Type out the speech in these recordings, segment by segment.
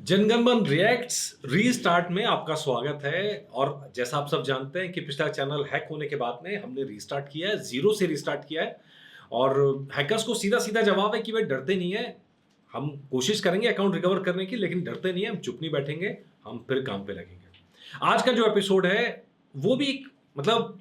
जनगण मन reacts restart में आपका स्वागत है। और जैसा आप सब जानते हैं कि पिछला चैनल हैक होने के बाद में हमने रीस्टार्ट किया है, जीरो से रीस्टार्ट किया है। और हैकर्स को सीधा सीधा जवाब है कि वे डरते नहीं है। हम कोशिश करेंगे अकाउंट रिकवर करने की, लेकिन डरते नहीं है, हम चुप नहीं बैठेंगे, हम फिर काम पे लगेंगे। आज का जो एपिसोड है वो भी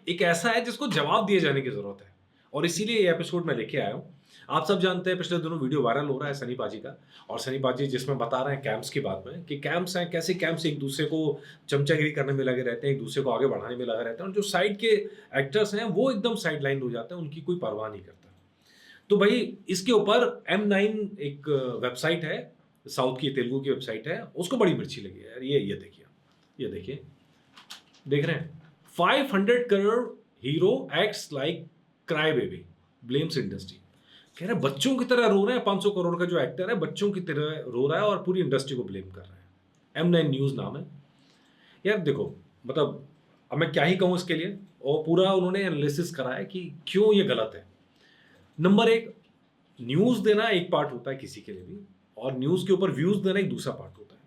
एक ऐसा है जिसको जवाब दिए जाने की जरूरत है, और इसीलिए ये एपिसोड मैं लेके आया हूं। आप सब जानते हैं पिछले दिनों वीडियो वायरल हो रहा है सनी पाजी का, और सनी पाजी जिसमें बता रहे हैं कैंप्स की बात में कि कैंप्स हैं, कैसे कैंप्स एक दूसरे को चमचागिरी करने में लगे रहते हैं, एक दूसरे को आगे बढ़ाने में लगे रहते हैं, और जो साइड के एक्टर्स हैं वो एकदम साइड लाइन हो जाते हैं, उनकी कोई परवाह नहीं करता। तो भाई इसके ऊपर M9 एक वेबसाइट है, साउथ की तेलुगु की वेबसाइट है, उसको बड़ी मिर्ची लगी है यार। ये देखिए, ये देखिए, देख रहे हैं 500 crore hero acts like cry baby blames industry. कह रहे हैं बच्चों की तरह रो रहे हैं, 500 करोड़ का जो एक्टर है बच्चों की तरह रो रहा है और पूरी इंडस्ट्री को ब्लेम कर रहा है। M9 न्यूज नाम है यार। देखो अब मैं क्या ही कहूं इसके लिए, और पूरा उन्होंने एनालिसिस करा है कि क्यों ये गलत है। नंबर एक, न्यूज देना एक पार्ट होता है किसी के लिए भी, और न्यूज के ऊपर व्यूज देना एक दूसरा पार्ट होता है।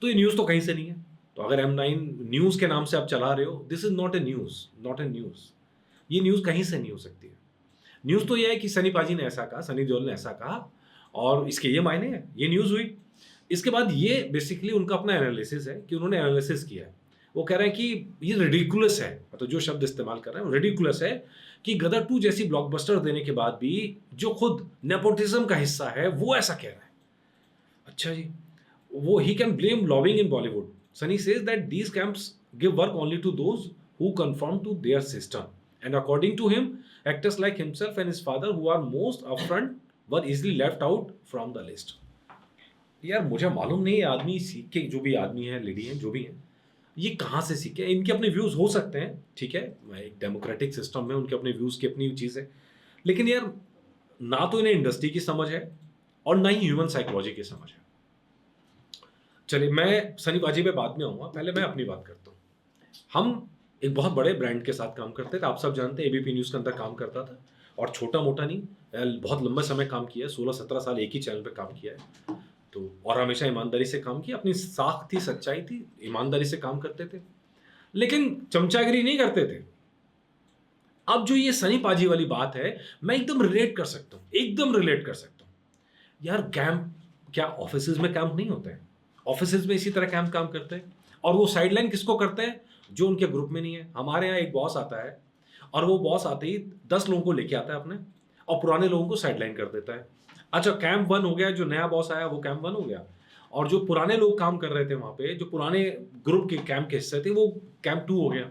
तो ये न्यूज तो कहीं से नहीं है। तो अगर M9 न्यूज के नाम से आप चला रहे हो, this is not a news, not a news. ये न्यूज कहीं से नहीं हो सकती है। न्यूज तो ये है कि सनी पाजी ने ऐसा कहा, सनी देओल ने ऐसा कहा, और इसके ये मायने हैं, ये न्यूज हुई। इसके बाद ये बेसिकली उनका अपना एनालिसिस है कि उन्होंने एनालिसिस किया है। वो कह रहे हैं कि ये रिडिकुलस है, मतलब जो शब्द इस्तेमाल कर रहे हैं वो रिडिकुलस है कि गदर 2 जैसी ब्लॉकबस्टर देने के बाद भी जो खुद नेपोटिज्म का हिस्सा है वो ऐसा कह रहा है। अच्छा जी, वो he can blame lobbying in Bollywood. Sunny says that these camps give work only to those who conform to their system, and according to him, actors like himself and his father who are most upfront were easily left out from the list. यार मुझे मालूम नहीं, ये आदमी सीख के, जो भी आदमी है, लेडी है, जो भी है, ये कहाँ से सीखे। इनके अपने व्यूज हो सकते हैं, ठीक है, एक डेमोक्रेटिक सिस्टम में उनके अपने व्यूज की अपनी चीज है, लेकिन यार ना तो इन्हें इंडस्ट्री की समझ है और ना ही ह्यूमन साइकोलॉजी की समझ है। चलिए, मैं सनी पाजी पे बाद में आऊंगा, पहले मैं अपनी बात करता हूँ। हम एक बहुत बड़े ब्रांड के साथ काम करते थे, आप सब जानते हैं, एबीपी न्यूज़ के अंदर काम करता था, और छोटा मोटा नहीं, बहुत लंबा समय काम किया है, 16-17 साल एक ही चैनल पे काम किया है। तो और हमेशा ईमानदारी से काम किया, अपनी साख थी, सच्चाई थी, ईमानदारी से काम करते थे, लेकिन चमचागिरी नहीं करते थे। अब जो ये सनी पाजी वाली बात है, मैं एकदम रिलेट कर सकता हूँ, एकदम रिलेट कर सकता हूँ। यार कैंप, क्या ऑफिसेज में कैंप नहीं होते हैं? ऑफिसेज में इसी तरह कैंप काम करते हैं, और वो साइडलाइन किसको करते हैं? जो उनके ग्रुप में नहीं है। हमारे यहाँ एक बॉस आता है, और वो बॉस आते ही 10 लोगों को लेके आता है अपने, और पुराने लोगों को साइडलाइन कर देता है। अच्छा, कैंप 1 हो गया, जो नया बॉस आया वो कैंप 1 हो गया, और जो पुराने लोग काम कर रहे थे वहां पे, जो पुराने ग्रुप के कैंप के हिस्से थे, वो कैंप 2 हो गया।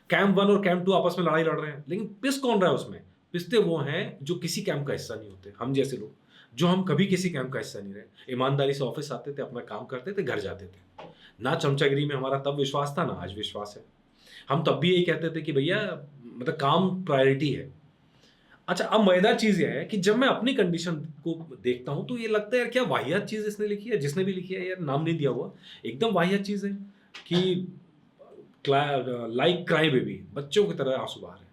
कैंप 1 और कैंप 2 आपस में लड़ाई लड़ रहे हैं, लेकिन पिस कौन रहा है उसमें? पिसते वो हैं जो किसी कैंप का हिस्सा नहीं होते, हम जैसे लोग, जो हम कभी किसी कैंप का हिस्सा नहीं रहे, ईमानदारी से ऑफिस आते थे, अपना काम करते थे, घर जाते थे। ना चमचागिरी में हमारा तब विश्वास था, ना आज विश्वास है। हम तब भी यही कहते थे कि भैया काम प्रायोरिटी है। अच्छा, अब मजेदार चीज यह है कि जब मैं अपनी कंडीशन को देखता हूं तो ये लगता है यार, क्या वाहियात चीज इसने लिखी है, जिसने भी लिखी है, यार नाम नहीं दिया हुआ, एकदम वाहियात चीज है कि लाइक क्राई बेबी, बच्चों की तरह आंसू बहा रहे हैं।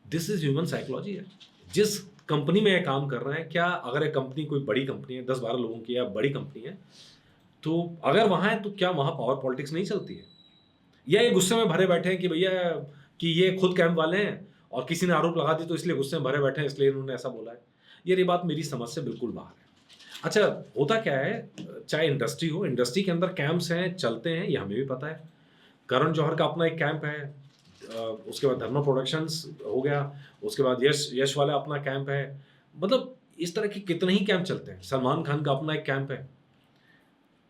दिस इज ह्यूमन साइकोलॉजी है। जिस कंपनी में काम कर रहे हैं, क्या अगर एक कंपनी कोई बड़ी कंपनी है, 10-12 लोगों की या बड़ी कंपनी है, तो अगर वहां है तो क्या वहां पावर पॉलिटिक्स नहीं चलती है? या ये गुस्से में भरे बैठे हैं कि भैया कि ये खुद कैंप वाले हैं और किसी ने आरोप लगा दी तो इसलिए गुस्से में भरे बैठे हैं, इसलिए इन्होंने ऐसा बोला है? ये बात मेरी समझ से बिल्कुल बाहर है। अच्छा, होता क्या है, चाहे इंडस्ट्री हो, इंडस्ट्री के अंदर कैंप्स हैं, चलते हैं, ये हमें भी पता है। करण जौहर का अपना एक कैंप है, उसके बाद धर्मा प्रोडक्शंस हो गया, उसके बाद यश वाला अपना कैंप है, इस तरह के कितने ही कैंप चलते हैं। सलमान खान का अपना एक कैंप है।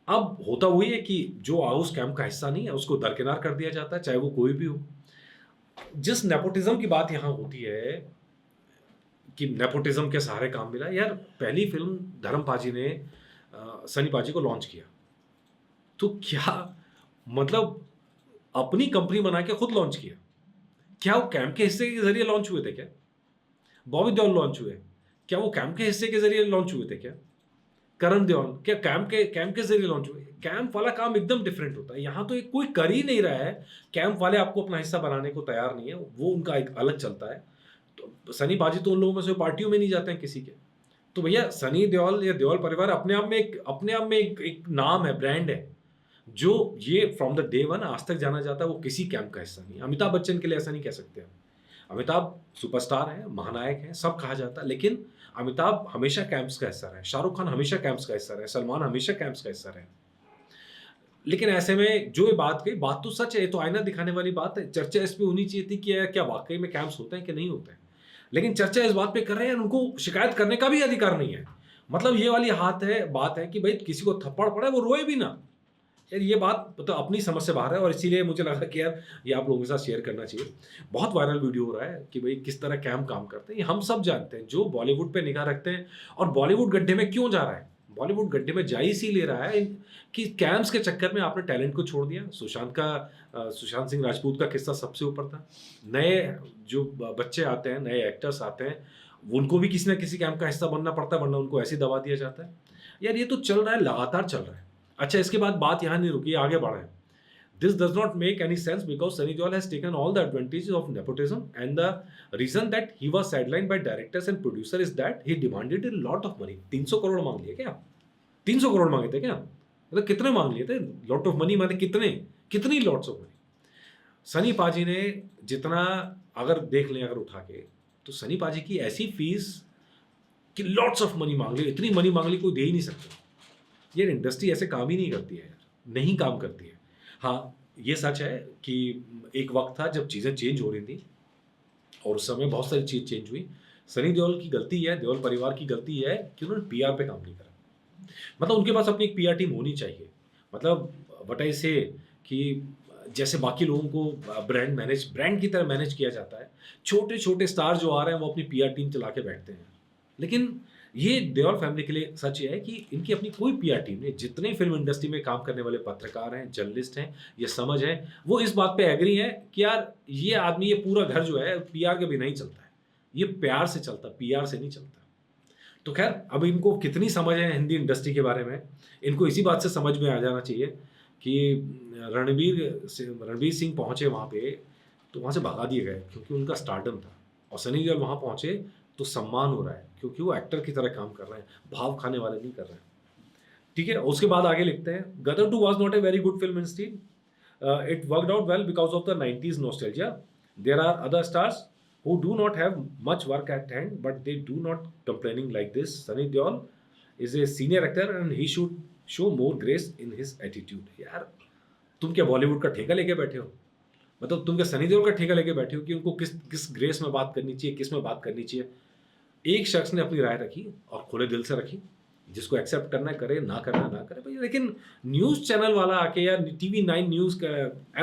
अब होता वही है कि जो उस कैंप का हिस्सा नहीं है उसको दरकिनार कर दिया जाता है, चाहे वो कोई भी हो। जिस नेपोटिज्म की बात यहां होती है कि नेपोटिज्म के सहारे काम मिला, यार पहली फिल्म धर्म पाजी ने सनी पाजी को लॉन्च किया, तो क्या अपनी कंपनी बना के खुद लॉन्च किया? क्या वो कैंप के हिस्से के जरिए लॉन्च हुए थे क्या? बॉबी देओल लॉन्च हुए, क्या वो कैंप के हिस्से के जरिए लॉन्च हुए थे क्या? करण देओल क्या कैंप के जरिए लॉन्च हुए? कैंप वाला काम एकदम डिफरेंट होता है। यहां तो एक कोई कर ही नहीं रहा है, कैंप वाले आपको अपना हिस्सा बनाने को तैयार नहीं है, वो उनका एक अलग चलता है। तो सनी पाजी तो उन लोगों में से पार्टियों में नहीं जाते हैं किसी के, तो भैया सनी देओल या देओल परिवार अपने आप में एक नाम है, ब्रांड है, जो ये फ्रॉम द डे वन आज तक जाना जाता है, वो किसी कैंप का हिस्सा नहीं है। अमिताभ बच्चन के लिए ऐसा नहीं कह सकते हम। अमिताभ सुपरस्टार हैं, महानायक हैं, सब कहा जाता है, लेकिन अमिताभ हमेशा कैंप्स का हिस्सा रहे, शाहरुख खान हमेशा कैंप्स का हिस्सा रहे, सलमान हमेशा कैंप्स का हिस्सा रहे। लेकिन ऐसे में जो ये बात कही, बात तो सच है, ये तो आईना दिखाने वाली बात है। चर्चा इस पे होनी चाहिए थी कि यार क्या वाक़ई में कैंप्स होते हैं कि नहीं होते हैं। लेकिन चर्चा इस बात पे कर रहे हैं, उनको शिकायत करने का भी अधिकार नहीं है। मतलब ये वाली बात है कि भई किसी को थप्पड़ पड़े वो रोए भी ना। यार ये बात मतलब अपनी समझ से बाहर है और इसीलिए मुझे लगा कि यार ये आप लोगों के साथ शेयर करना चाहिए। बहुत वायरल वीडियो हो रहा है कि भई किस तरह कैंप काम करते हैं। ये हम सब जानते हैं, जो बॉलीवुड पे निगाह रखते हैं। और बॉलीवुड गड्ढे में क्यों जा रहा है? बॉलीवुड गड्ढे में जा इसीलिए रहा है कि कैंप्स के चक्कर में आपने टैलेंट को छोड़ दिया। सुशांत सिंह राजपूत का किस्सा सबसे ऊपर था। नए जो बच्चे आते हैं, नए एक्टर्स आते हैं, उनको भी किसी न किसी कैंप का हिस्सा बनना पड़ता है, वरना उनको ऐसे ही दबा दिया जाता है। यार ये तो चल रहा है, लगातार चल रहा है। अच्छा, इसके बाद बात यहाँ नहीं रुकी, आगे बढ़े। This does not make any sense because Sunny Deol has taken all the advantages of nepotism, and the reason that he was sidelined by directors and producer is that he demanded a lot of money. 300 crore मांग लिए क्या? 300 करोड़ मांगे थे क्या? मतलब कितने मांग लिए थे? लॉट ऑफ मनी माने कितने? कितनी लॉट्स ऑफ मनी? सनी पाजी ने जितना, अगर देख लें अगर उठा के, तो सनी पाजी की ऐसी फीस कि लॉट्स ऑफ मनी मांग ली, इतनी मनी मांग ली कोई दे ही नहीं सकता। ये इंडस्ट्री ऐसे काम ही नहीं करती है यार, नहीं काम करती है। हाँ, ये सच है कि एक वक्त था जब चीज़ें चेंज हो रही थी और उस समय बहुत सारी चीज़ चेंज हुई। सनी देओल की गलती है, देओल परिवार की गलती है कि उन्होंने पीआर पे काम नहीं करा। मतलब उनके पास अपनी एक पीआर टीम होनी चाहिए। मतलब व्हाट आई से कि जैसे बाकी लोगों को ब्रांड की तरह मैनेज किया जाता है। छोटे-छोटे स्टार जो आ रहे हैं वो अपनी पीआर टीम चला के बैठते हैं। लेकिन ये देओल फैमिली के लिए सच ये है कि इनकी अपनी कोई पीआर टीम नहीं। जितने फिल्म इंडस्ट्री में काम करने वाले पत्रकार हैं, जर्नलिस्ट हैं, ये समझ है, वो इस बात पे एग्री हैं कि यार ये आदमी, ये पूरा घर जो है पीआर के बिना ही चलता है। ये प्यार से चलता है, पीआर से नहीं चलता। तो खैर अब इनको कितनी समझ है हिंदी इंडस्ट्री के बारे में, इनको इसी बात से समझ में आ जाना चाहिए कि रणवीर सिंह पहुँचे वहाँ पे, तो वहाँ से भगा दिए गए क्योंकि उनका स्टारडम था। और सनी देओल वहाँ पहुँचे तो सम्मान हो रहा है क्योंकि वो एक्टर की तरह काम कर रहे हैं, भाव खाने वाले नहीं कर रहे हैं। ठीक है, उसके बाद आगे लिखते हैं, गदर 2 was not a very good film instead. It worked out well because of the 90s nostalgia. There are other stars who do not have much work at hand, but they do not complaining like this. Sunny Deol is a senior actor and he should show more grace in his attitude. यार तुम क्या बॉलीवुड का ठेका लेके बैठे हो? मतलब तुम क्या सनी देओल का ठेका लेके बैठे हो कि उनको किस किस ग्रेस में बात करनी चाहिए, किस में बात करनी चाहिए? एक शख्स ने अपनी राय रखी और खुले दिल से रखी। जिसको एक्सेप्ट करना है करे, ना करना है ना करे भई। लेकिन न्यूज़ चैनल वाला आके या टीवी 9 न्यूज़ का,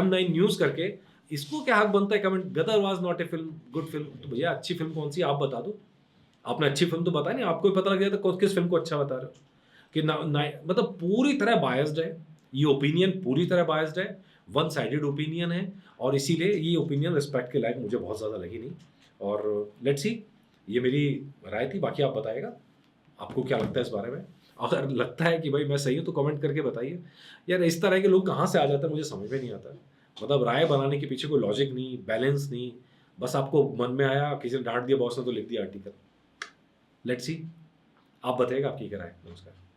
M9 न्यूज़ करके इसको क्या हक बनता है comment, Gadar was not a film, good film. तो भैया अच्छी फिल्म कौन-सी है आप बता दो। आपने अच्छी फिल्म तो बताई नहीं, आपको ही पता लग जाता है किस फिल्म को अच्छा बता रहे हो। कि ना ना मतलब पूरी तरह बायस्ड है। ये ओपिनियन पूरी तरह बायस्ड है, वन साइडेड ओपिनियन है और इसीलिए ये ओपिनियन रिस्पेक्ट के लायक मुझे बहुत ज़्यादा लगी नहीं। और लेट्स सी, ये मेरी राय थी, बाकी आप बताइएगा आपको क्या लगता है इस बारे में। अगर लगता है कि भाई मैं सही हूँ तो कमेंट करके बताइए। यार इस तरह के लोग कहाँ से आ जाते हैं मुझे समझ में नहीं आता। मतलब राय बनाने के पीछे कोई लॉजिक नहीं, बैलेंस नहीं, बस आपको मन में आया, किसी ने डांट दिया बॉस ने तो लिख दिया आर्टिकल। लेट्स सी, आप बताइएगा आपकी क्या राय है। नमस्कार।